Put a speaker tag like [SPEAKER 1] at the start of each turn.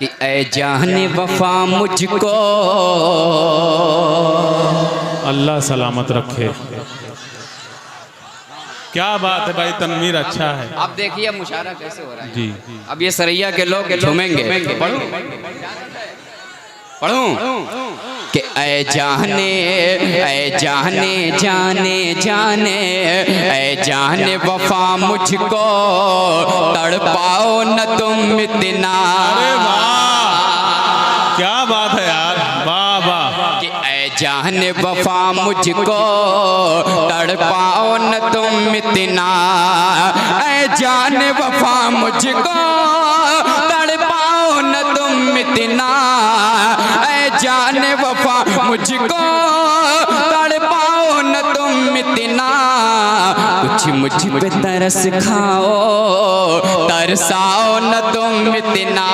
[SPEAKER 1] कि ऐ जाने वफा मुझको
[SPEAKER 2] अल्लाह सलामत रखे। क्या बात है भाई, तनवीर अच्छा है।
[SPEAKER 1] आप देखिए मुशारा कैसे हो रहा है
[SPEAKER 2] जी।
[SPEAKER 1] अब ये सरैया के लोग झूमेंगे। पढ़ूं कि ऐ जाने जाने जाने ऐ जाने वफा मुझको तड़पाओ न तुम इतना।
[SPEAKER 2] अरे वाह, क्या बात है यार, वाह वाह।
[SPEAKER 1] कि ऐ जाने वफा मुझको तड़पाओ न तुम इतना। ऐ जाने वफा मुझको तड़पाओ न तुम इतना। ऐ जाने वफा मुझको तड़पाओ न तुम इतना। कुछ मुझ पे तरस खाओ तरसाओ न तुम इतना।